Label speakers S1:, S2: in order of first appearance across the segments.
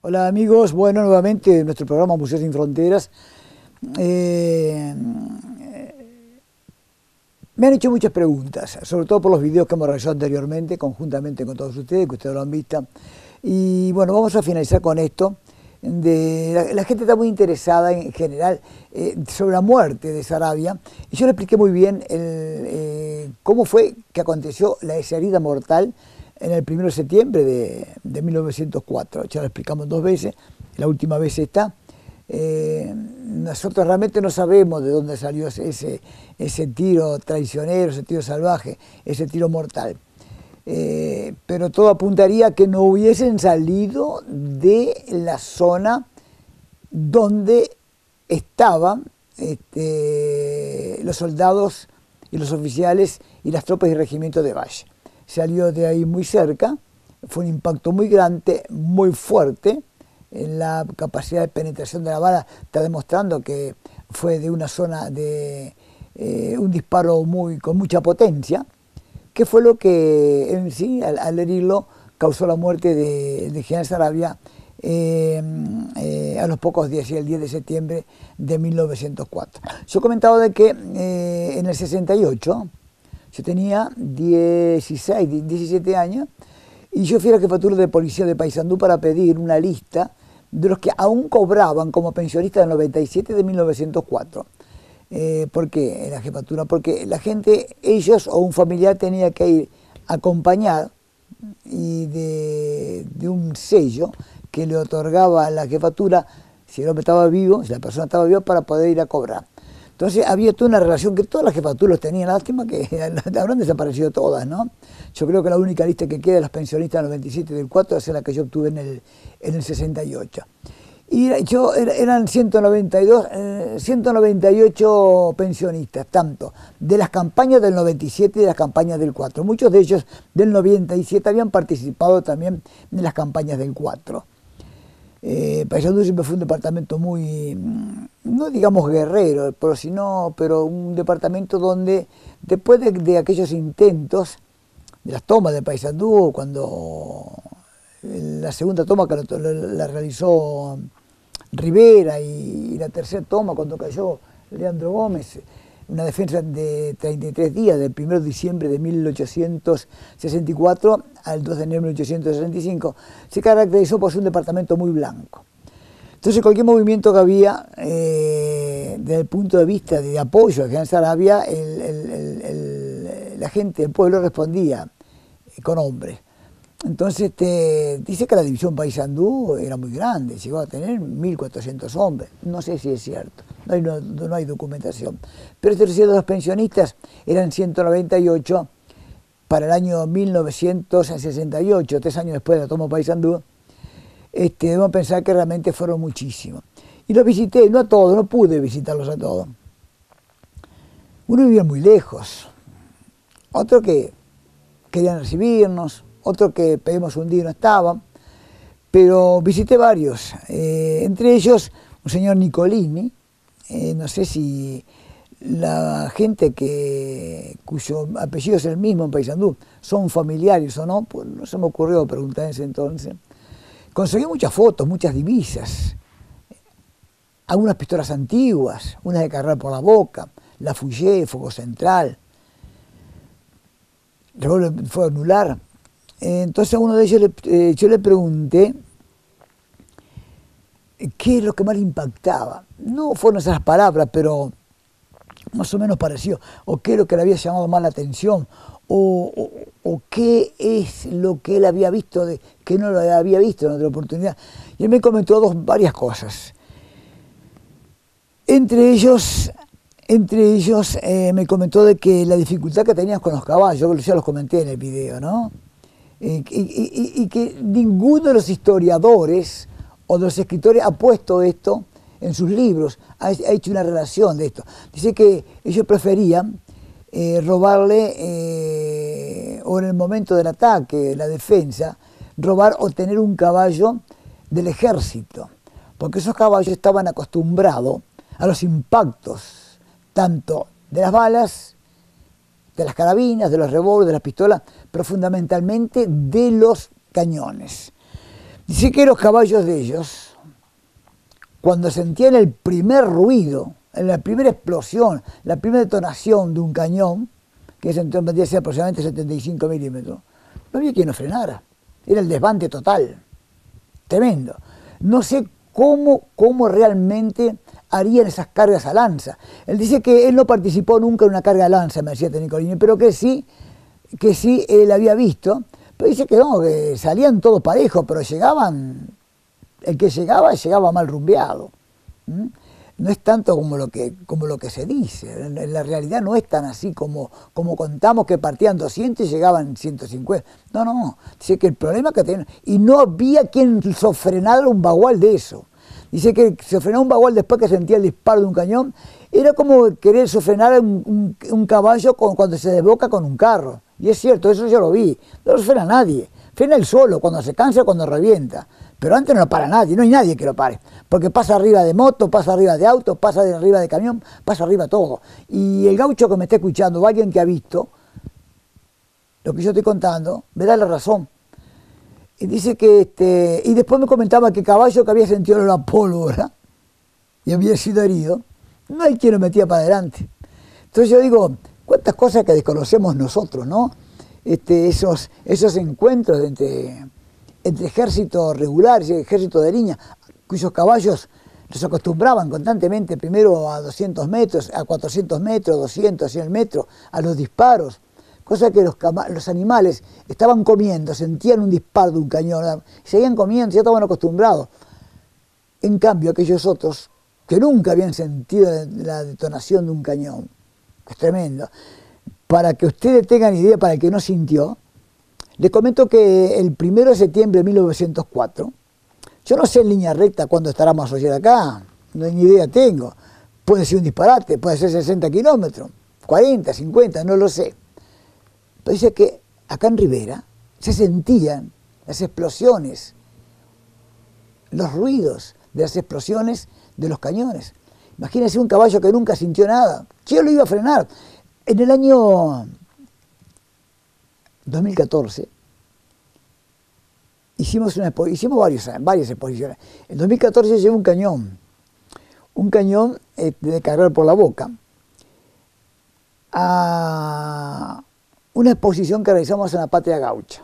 S1: Hola amigos, bueno, nuevamente en nuestro programa Museos sin Fronteras. Me han hecho muchas preguntas, sobre todo por los videos que hemos realizado anteriormente, conjuntamente con todos ustedes, que ustedes lo han visto. Y bueno, vamos a finalizar con esto. La gente está muy interesada en general sobre la muerte de Saravia. Y yo le expliqué muy bien cómo fue que aconteció esa herida mortal en el 1 de septiembre de 1904. Ya lo explicamos 2 veces, la última vez está. Nosotros realmente no sabemos de dónde salió ese tiro traicionero, ese tiro salvaje, ese tiro mortal. Pero todo apuntaría a que no hubiesen salido de la zona donde estaban los soldados y los oficiales y las tropas y regimientos de Valle. Salió de ahí muy cerca, fue un impacto muy grande, muy fuerte. La capacidad de penetración de la bala está demostrando que fue de una zona de un disparo con mucha potencia, que fue lo que en sí, al herirlo, causó la muerte del general Saravia a los pocos días, el 10 de septiembre de 1904. Yo he comentado de que en el 68, yo tenía 17 años, y yo fui a la jefatura de policía de Paysandú para pedir una lista de los que aún cobraban como pensionistas del 97 de 1904. ¿Por qué en la jefatura? Porque la gente, ellos o un familiar tenía que ir a acompañar y de un sello que le otorgaba la jefatura si el hombre estaba vivo, si la persona estaba viva, para poder ir a cobrar. Entonces había toda una relación que todas las jefaturas tenían. Lástima que habrán desaparecido todas, ¿no? Yo creo que la única lista que queda de los pensionistas del 97 del 4 es la que yo obtuve en el 68. Y eran 198 pensionistas, tanto de las campañas del 97 y de las campañas del 4. Muchos de ellos del 97 habían participado también en las campañas del 4. Paysandú siempre fue un departamento muy, no digamos guerrero, pero un departamento donde después de aquellos intentos, de las tomas de Paysandú, cuando la segunda toma que la realizó Rivera y la tercera toma cuando cayó Leandro Gómez, una defensa de 33 días, del 1 de diciembre de 1864 al 2 de enero de 1865, se caracterizó por ser un departamento muy blanco. Entonces cualquier movimiento que había, desde el punto de vista de apoyo al general Saravia, la gente, el pueblo respondía con hombres. Entonces dice que la división Paysandú era muy grande, llegó a tener 1.400 hombres. No sé si es cierto, no hay documentación. Pero de los pensionistas eran 198 para el año 1968, 3 años después de la toma de Paysandú. Debemos pensar que realmente fueron muchísimos. Y los visité, no a todos, no pude visitarlos a todos. Uno vivía muy lejos, otro que querían recibirnos, otro que pedimos un día y no estaban, pero visité varios, entre ellos un señor Nicolini, no sé si la gente cuyo apellido es el mismo en Paysandú son familiares o no, pues no se me ocurrió preguntar en ese entonces. Conseguí muchas fotos, muchas divisas, algunas pistolas antiguas, unas de cargar por la boca, la Fouché, Fuego Central, revólver de fuego anular. Entonces a uno de ellos yo le pregunté qué es lo que más le impactaba. No fueron esas palabras, pero más o menos pareció. O qué es lo que le había llamado más la atención. O qué es lo que él había visto que no lo había visto en otra oportunidad. Y él me comentó varias cosas. Entre ellos me comentó de que la dificultad que tenían con los caballos, ya los comenté en el video, ¿no? Y que ninguno de los historiadores o de los escritores ha puesto esto en sus libros, ha hecho una relación de esto. Dice que ellos preferían robarle, o en el momento del ataque, la defensa, robar o tener un caballo del ejército, porque esos caballos estaban acostumbrados a los impactos, tanto de las balas, de las carabinas, de los revólveres, de las pistolas, pero fundamentalmente de los cañones. Dice que los caballos de ellos, cuando sentían el primer ruido, la primera explosión, la primera detonación de un cañón, que ese entonces vendría a ser aproximadamente 75 milímetros, no había quien lo frenara. Era el desbande total. Tremendo. No sé cómo realmente harían esas cargas a lanza. Él dice que él no participó nunca en una carga a lanza, me decía Nicolini, pero que sí él había visto. Pero dice que no, que salían todos parejos, pero llegaban, el que llegaba mal rumbeado. ¿Mm? No es tanto como lo que se dice. En la realidad no es tan así como contamos, que partían 200 y llegaban 150. No. Dice que el problema que tenían... Y no había quien sofrenara un bagual de eso. Dice que sofrenar un bagual después que sentía el disparo de un cañón era como querer sofrenar un caballo cuando se desboca con un carro. Y es cierto, eso yo lo vi. No lo frena nadie. Frena él solo, cuando se cansa, cuando revienta. Pero antes no lo para nadie, no hay nadie que lo pare. Porque pasa arriba de moto, pasa arriba de auto, pasa de arriba de camión, pasa arriba de todo. Y el gaucho que me está escuchando, o alguien que ha visto lo que yo estoy contando, me da la razón. Y dice que, y después me comentaba que caballo que había sentido la pólvora y había sido herido, no hay quien lo metía para adelante. Entonces yo digo, cuántas cosas que desconocemos nosotros, ¿no? Esos encuentros entre ejército regular y ejército de línea, cuyos caballos los acostumbraban constantemente, primero a 200 metros, a 400 metros, 200, 100 metros, a los disparos, cosa que los animales estaban comiendo, sentían un disparo de un cañón, seguían comiendo, ya estaban acostumbrados. En cambio, aquellos otros que nunca habían sentido la detonación de un cañón, que es tremendo, para que ustedes tengan idea, para el que no sintió, les comento que el 1 de septiembre de 1904, yo no sé en línea recta cuándo estará Massaller acá, no ni idea tengo. Puede ser un disparate, puede ser 60 kilómetros, 40, 50, no lo sé. Pero dice que acá en Rivera se sentían las explosiones, los ruidos de las explosiones de los cañones. Imagínense un caballo que nunca sintió nada. ¿Quién lo iba a frenar? En el año 2014 hicimos varias exposiciones. En 2014 llevé un cañón de cargar por la boca, a una exposición que realizamos en la Patria Gaucha.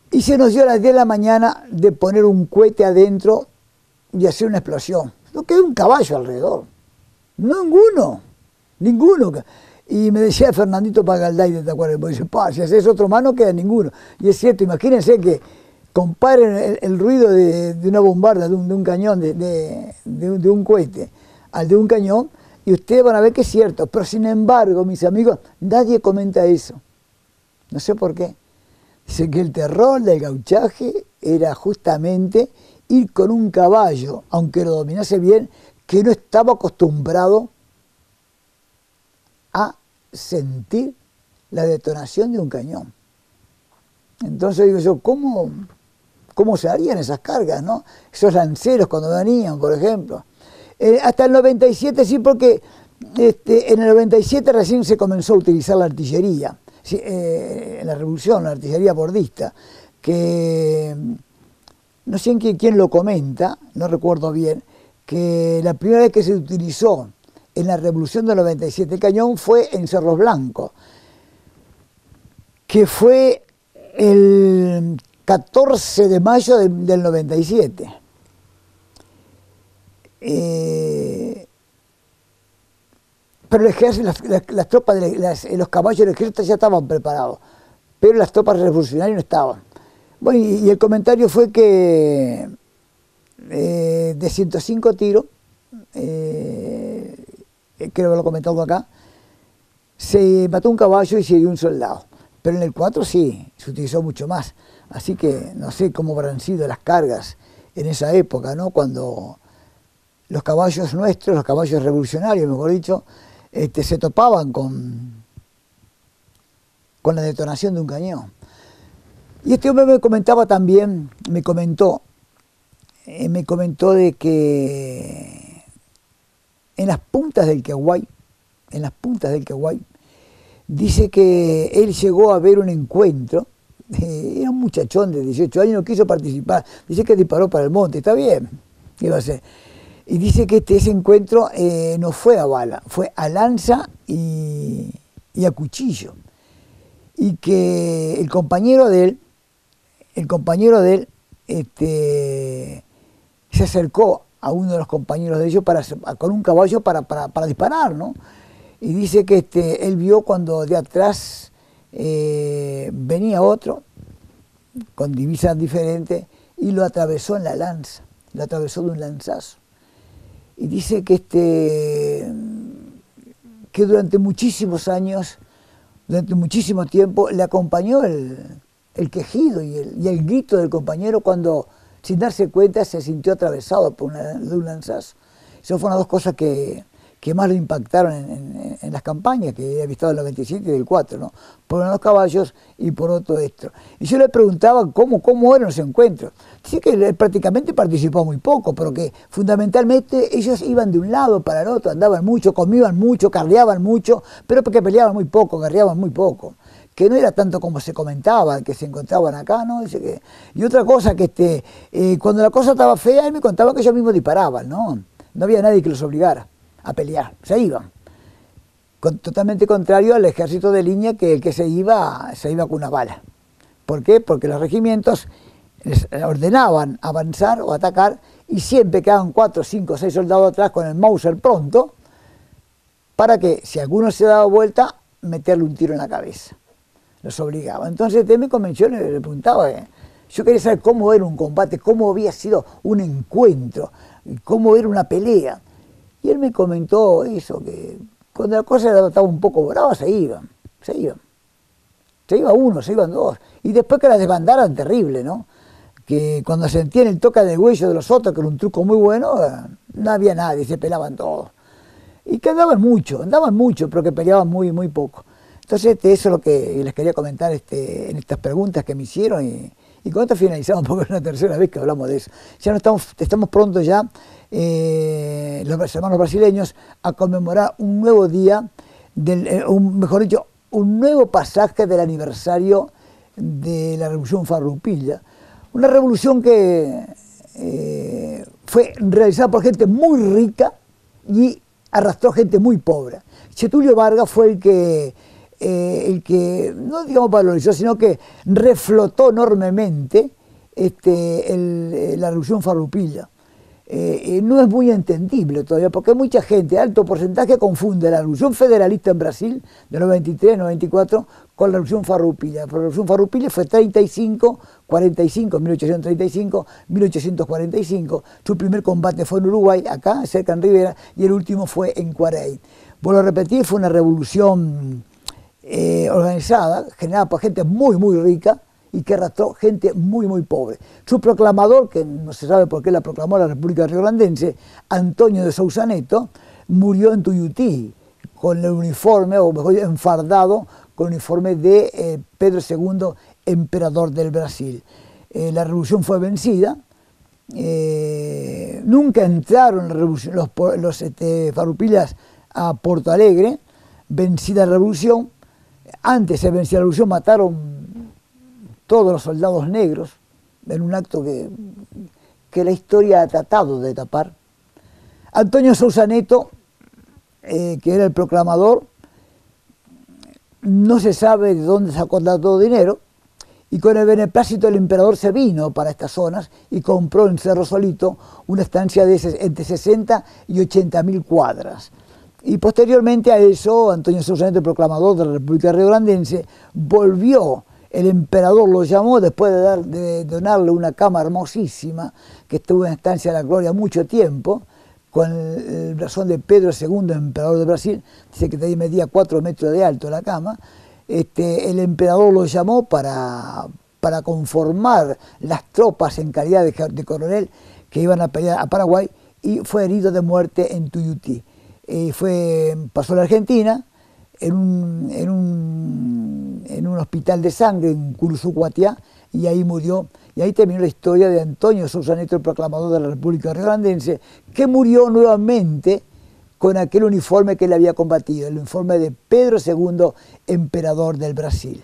S1: Y se nos dio a las 10 de la mañana de poner un cohete adentro y hacer una explosión. No quedó un caballo alrededor. Ninguno. Y me decía Fernandito Pagalday de Tacuarembó, dice, si haces otro más no queda ninguno. Y es cierto, imagínense que comparen el ruido de una bombarda, de un cañón, de un cohete, al de un cañón, y ustedes van a ver que es cierto. Pero sin embargo, mis amigos, nadie comenta eso. No sé por qué. Dice que el terror del gauchaje era justamente ir con un caballo, aunque lo dominase bien, que no estaba acostumbrado a sentir la detonación de un cañón. Entonces digo yo, ¿cómo se harían esas cargas, no? Esos lanceros cuando venían, por ejemplo. Hasta el 97 sí, porque en el 97 recién se comenzó a utilizar la artillería, en la revolución, la artillería bordista, que no sé quién lo comenta, no recuerdo bien, que la primera vez que se utilizó en la revolución del 97 el cañón fue en Cerros Blancos, que fue el 14 de mayo del 97. Pero el ejército, las tropas, los caballos del ejército ya estaban preparados, pero las tropas revolucionarias no estaban. Bueno, y el comentario fue que de 105 tiros, creo que lo comentó algo acá, se mató un caballo y se hirió un soldado. Pero en el 4 sí, se utilizó mucho más. Así que no sé cómo habrán sido las cargas en esa época, ¿no? Cuando los caballos nuestros, los caballos revolucionarios, mejor dicho, se topaban con la detonación de un cañón. Y este hombre me comentaba también, me comentó de que en las puntas del Queguay, dice que él llegó a ver un encuentro era un muchachón de 18 años, no quiso participar, dice que disparó para el monte, está bien, ¿qué iba a hacer? Y dice que ese encuentro no fue a bala, fue a lanza y a cuchillo. Y que el compañero de él se acercó a uno de los compañeros de ellos con un caballo para disparar, ¿no? Y dice que él vio cuando de atrás venía otro con divisas diferentes y lo atravesó en la lanza, lo atravesó de un lanzazo. Y dice que durante muchísimos años, durante muchísimo tiempo, le acompañó el quejido y el grito del compañero cuando, sin darse cuenta, se sintió atravesado de un lanzazo. Esas fueron las dos cosas que más lo impactaron en las campañas que he visto del 97 y del 4, ¿no? Por uno de los caballos y por otro esto. Y yo le preguntaba cómo eran los encuentros. Dice que él prácticamente participó muy poco, pero que fundamentalmente ellos iban de un lado para el otro, andaban mucho, comían mucho, carreaban mucho, pero porque peleaban muy poco, guerreaban muy poco. Que no era tanto como se comentaba, que se encontraban acá, ¿no? Dice que, y otra cosa, que cuando la cosa estaba fea, él me contaba que ellos mismos disparaban, ¿no? No había nadie que los obligara a pelear, se iban. Totalmente contrario al ejército de línea, que el que se iba con una bala. ¿Por qué? Porque los regimientos les ordenaban avanzar o atacar y siempre quedaban 4, 5, 6 soldados atrás con el Mauser pronto para que, si alguno se daba vuelta, meterle un tiro en la cabeza. Los obligaba. Entonces él me convenció, le preguntaba, yo quería saber cómo era un combate, cómo había sido un encuentro, cómo era una pelea. Y él me comentó eso, que cuando la cosa estaba un poco brava se iban. Se iba uno, se iban dos. Y después que la desbandaran, terrible, ¿no? Que cuando sentían el toque de huello de los otros, que era un truco muy bueno, no había nadie, se pelaban todos. Y que andaban mucho, pero que peleaban muy, muy poco. Entonces eso es lo que les quería comentar en estas preguntas que me hicieron y con esto finalizamos porque es la tercera vez que hablamos de eso. Ya no estamos prontos ya, los hermanos brasileños, a conmemorar un nuevo día, mejor dicho, un nuevo pasaje del aniversario de la Revolución Farroupilha. Una revolución que fue realizada por gente muy rica y arrastró gente muy pobre. Getúlio Vargas fue el que no digamos valorizó, sino que reflotó enormemente la Revolución Farroupilha. No es muy entendible todavía, porque mucha gente, alto porcentaje, confunde la Revolución Federalista en Brasil, de 93, 94, con la Revolución Farroupilha. La Revolución Farroupilha fue 35, 1835, 1845. Su primer combate fue en Uruguay, acá, cerca en Rivera, y el último fue en Cuareí. Vuelvo a repetir, fue una revolución organizada, generada por gente muy, muy rica, y que arrastró gente muy, muy pobre. Su proclamador, que no se sabe por qué la proclamó la República Riograndense, Antonio de Sousa Neto, murió en Tuyutí, con el uniforme, o mejor dicho, enfardado, con el uniforme de Pedro II, emperador del Brasil. La revolución fue vencida, nunca entraron los farroupilhas a Porto Alegre, vencida la revolución. Antes se vencía la revolución, mataron todos los soldados negros, en un acto que la historia ha tratado de tapar. Antonio Sousa Neto, que era el proclamador, no se sabe de dónde sacó tanto dinero, y con el beneplácito del emperador se vino para estas zonas y compró en Cerro Solito una estancia de entre 60 y 80.000 cuadras. Y posteriormente a eso, Antonio Sousa Neto, el proclamador de la República Riograndense, volvió. El emperador lo llamó después de donarle una cama hermosísima, que estuvo en estancia de la gloria mucho tiempo, con el blasón de Pedro II, emperador de Brasil. Dice que ahí medía 4 metros de alto la cama. El emperador lo llamó para conformar las tropas en calidad de coronel que iban a pelear a Paraguay, y fue herido de muerte en Tuyutí. Pasó a la Argentina, en un hospital de sangre en Curuzucuatiá, y ahí murió. Y ahí terminó la historia de Antonio Sousa Neto, el proclamador de la República Riograndense, que murió nuevamente con aquel uniforme que él había combatido, el uniforme de Pedro II, emperador del Brasil.